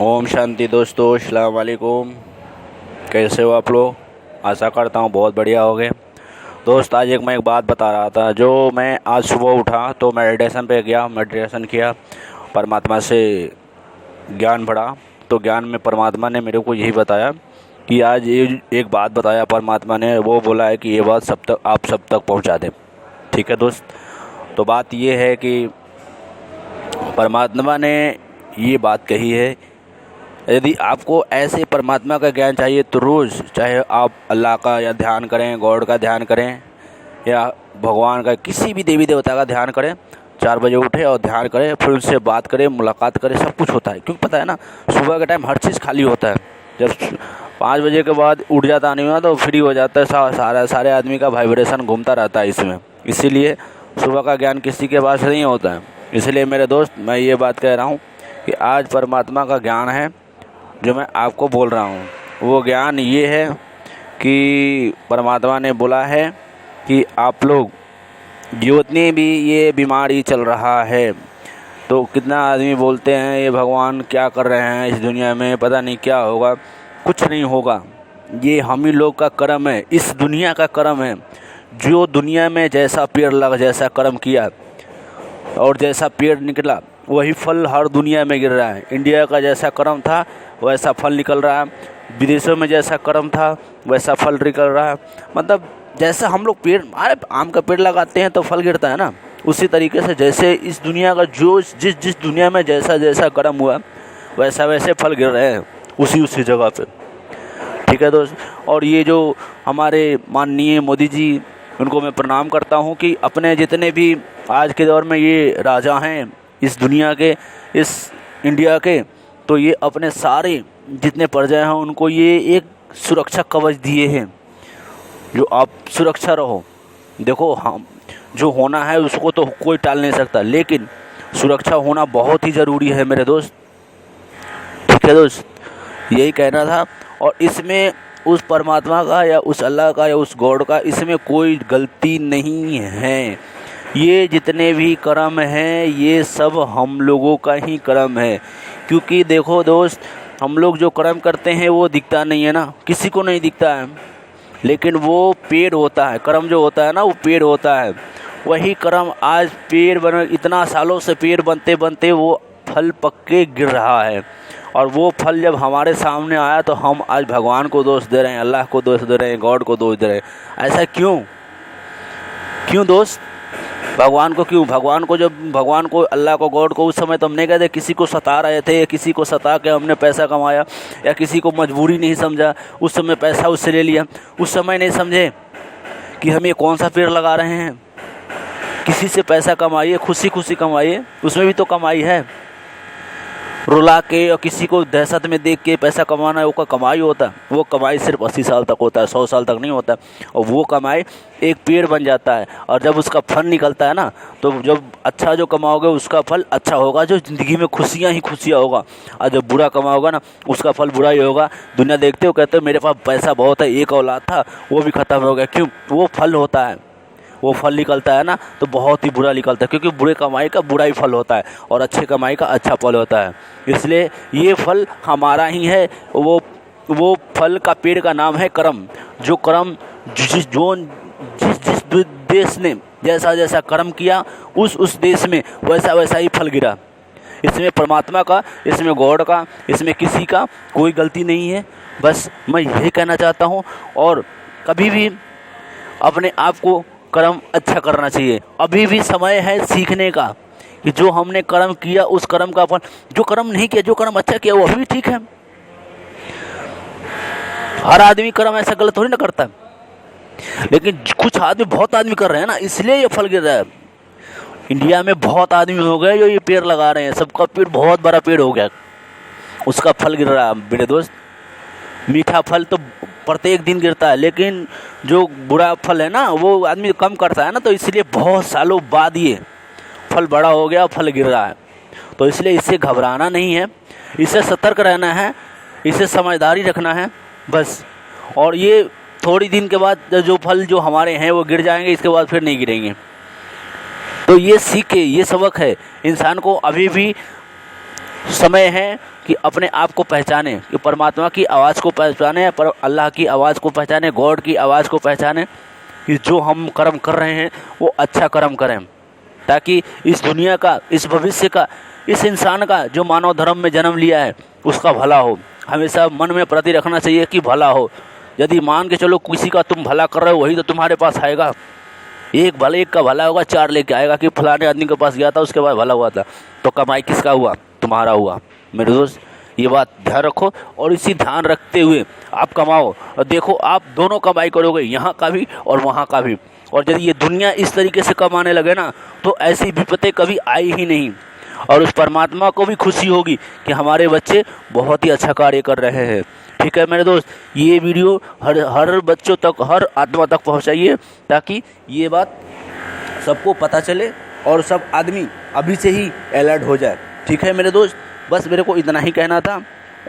ओम शांति दोस्तों, अस्सलाम वालेकुम। कैसे हो आप लोग? आशा करता हूँ बहुत बढ़िया होगे। दोस्त, आज मैं एक बात बता रहा था। जो मैं आज सुबह उठा तो मेडिटेशन पे गया, मेडिटेशन किया, परमात्मा से ज्ञान बढ़ा। तो ज्ञान में परमात्मा ने मेरे को यही बताया कि आज ये एक बात बताया परमात्मा ने। वो बोला है कि ये बात आप सब तक पहुँचा दें। ठीक है दोस्त। तो बात ये है कि परमात्मा ने ये बात कही है, यदि आपको ऐसे परमात्मा का ज्ञान चाहिए तो रोज़ चाहे आप अल्लाह का या ध्यान करें, गॉड का ध्यान करें या भगवान का किसी भी देवी देवता का ध्यान करें, 4 बजे उठे और ध्यान करें, फिर उनसे बात करें, मुलाकात करें। सब कुछ होता है, क्योंकि पता है ना, सुबह के टाइम हर चीज़ खाली होता है। जब 5 बजे के बाद उठ जाता नहीं हुआ तो फ्री हो जाता है। सारे आदमी का वाइब्रेशन घूमता रहता है इसमें। इसीलिए सुबह का ज्ञान किसी के पास नहीं होता है। इसलिए मेरे दोस्त, मैं ये बात कह रहा हूँ कि आज परमात्मा का ज्ञान है जो मैं आपको बोल रहा हूँ। वो ज्ञान ये है कि परमात्मा ने बोला है कि आप लोग जितनी भी ये बीमारी चल रहा है, तो कितना आदमी बोलते हैं ये भगवान क्या कर रहे हैं इस दुनिया में, पता नहीं क्या होगा। कुछ नहीं होगा, ये हम ही लोग का कर्म है, इस दुनिया का कर्म है। जो दुनिया में जैसा पेड़ लगा, जैसा कर्म किया और जैसा पेड़ निकला, वही फल हर दुनिया में गिर रहा है। इंडिया का जैसा कर्म था वैसा फल निकल रहा है, विदेशों में जैसा कर्म था वैसा फल निकल रहा है। मतलब जैसा हम लोग पेड़, अरे आम का पेड़ लगाते हैं तो फल गिरता है ना, उसी तरीके से जैसे इस दुनिया का जो जिस दुनिया में जैसा जैसा कर्म हुआ वैसा वैसे फल गिर रहे हैं उसी जगह पे। ठीक है दोस्त। और ये जो हमारे माननीय मोदी जी, उनको मैं प्रणाम करता हूँ कि अपने जितने भी आज के दौर में ये राजा हैं इस दुनिया के, इस इंडिया के, तो ये अपने सारे जितने प्रजा हैं उनको ये एक सुरक्षा कवच दिए हैं, जो आप सुरक्षा रहो। देखो, हम जो होना है उसको तो कोई टाल नहीं सकता, लेकिन सुरक्षा होना बहुत ही ज़रूरी है मेरे दोस्त। ठीक है दोस्त, यही कहना था। और इसमें उस परमात्मा का या उस अल्लाह का या उस गॉड का इसमें कोई गलती नहीं है। ये जितने भी कर्म हैं ये सब हम लोगों का ही कर्म है। क्योंकि देखो दोस्त, हम लोग जो कर्म करते हैं वो दिखता नहीं है ना, किसी को नहीं दिखता है, लेकिन वो पेड़ होता है। कर्म जो होता है ना वो पेड़ होता है। वही कर्म आज पेड़ बन, इतना सालों से पेड़ बनते बनते वो फल पक के गिर रहा है। और वो फल जब हमारे सामने आया तो हम आज भगवान को दोष दे रहे हैं, अल्लाह को दोष दे रहे हैं, गॉड को दोष दे रहे हैं। ऐसा क्यों दोस्त? भगवान को क्यों? भगवान को अल्लाह को गॉड को उस समय तो हम नहीं कहते किसी को सता रहे थे, या किसी को सता के हमने पैसा कमाया, या किसी को मजबूरी नहीं समझा, उस समय पैसा उससे ले लिया। उस समय नहीं समझे कि हम ये कौन सा पेड़ लगा रहे हैं। किसी से पैसा कमाइए, खुशी खुशी कमाइए, उसमें भी तो कमाई है। रुला के और किसी को दहशत में देख के पैसा कमाना वो कमाई होता है। वो कमाई सिर्फ 80 साल तक होता है, 100 साल तक नहीं होता। और वो कमाई एक पेड़ बन जाता है, और जब उसका फल निकलता है ना, तो जब अच्छा जो कमाओगे उसका फल अच्छा होगा, जो ज़िंदगी में खुशियाँ ही खुशियाँ होगा। और जब बुरा कमाओगा ना उसका फल बुरा ही होगा। दुनिया देखते हो, कहते हो मेरे पास पैसा बहुत है, एक औलाद था वो भी ख़त्म हो गया। क्यों? वो फल होता है, वो फल निकलता है ना तो बहुत ही बुरा निकलता है, क्योंकि बुरे कमाई का बुरा ही फल होता है और अच्छे कमाई का अच्छा फल होता है। इसलिए ये फल हमारा ही है। वो फल का पेड़ का नाम है कर्म। जो कर्म जिस देश ने जैसा जैसा कर्म किया उस देश में वैसा वैसा ही फल गिरा। इसमें परमात्मा का, इसमें गॉड का, इसमें किसी का कोई गलती नहीं है। बस मैं यही कहना चाहता हूँ। और कभी भी अपने आप को कर्म अच्छा करना चाहिए। अभी भी समय है सीखने का कि जो हमने कर्म किया उस कर्म का फल, जो कर्म नहीं किया, जो कर्म अच्छा किया वो अभी भी ठीक है। हर आदमी कर्म ऐसा गलत थोड़ी ना करता, लेकिन कुछ आदमी, बहुत आदमी कर रहे हैं ना, इसलिए ये फल गिर रहा है। इंडिया में बहुत आदमी हो गए जो ये पेड़ लगा रहे हैं, सबका पेड़ बहुत बड़ा पेड़ हो गया, उसका फल गिर रहा है। मेरे दोस्त, मीठा फल तो प्रत्येक दिन गिरता है, लेकिन जो बुरा फल है ना वो आदमी कम करता है ना, तो इसलिए बहुत सालों बाद ये फल बड़ा हो गया, फल गिर रहा है। तो इसलिए इससे घबराना नहीं है, इससे सतर्क रहना है, इससे समझदारी रखना है बस। और ये थोड़ी दिन के बाद जो फल जो हमारे हैं वो गिर जाएंगे, इसके बाद फिर नहीं गिरेंगे। तो ये सीख है, ये सबक है इंसान को अभी भी समय है कि अपने आप को पहचाने, कि परमात्मा की आवाज़ को पहचाने, पर अल्लाह की आवाज़ को पहचाने, गॉड की आवाज़ को पहचाने, कि जो हम कर्म कर रहे हैं वो अच्छा कर्म करें, ताकि इस दुनिया का, इस भविष्य का, इस इंसान का जो मानव धर्म में जन्म लिया है उसका भला हो। हमेशा मन में प्रति रखना चाहिए कि भला हो। यदि मान के चलो किसी का तुम भला कर रहे हो, वही तो तुम्हारे पास आएगा। एक का भला होगा, 4 लेके आएगा कि फलाने आदमी के पास गया था, उसके बाद भला हुआ था। तो कमाई किसका हुआ? तुम्हारा हुआ। मेरे दोस्त, ये बात ध्यान रखो और इसी ध्यान रखते हुए आप कमाओ और देखो आप दोनों कमाई करोगे, यहाँ का भी और वहाँ का भी। और यदि ये दुनिया इस तरीके से कमाने लगे ना तो ऐसी विपत्ति कभी आई ही नहीं, और उस परमात्मा को भी खुशी होगी कि हमारे बच्चे बहुत ही अच्छा कार्य कर रहे हैं। ठीक है मेरे दोस्त, ये वीडियो हर बच्चों तक, हर आत्मा तक पहुँचाइए, ताकि ये बात सबको पता चले और सब आदमी अभी से ही अलर्ट हो जाए। ठीक है मेरे दोस्त, बस मेरे को इतना ही कहना था।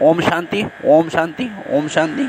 ओम शांति, ओम शांति, ओम शांति।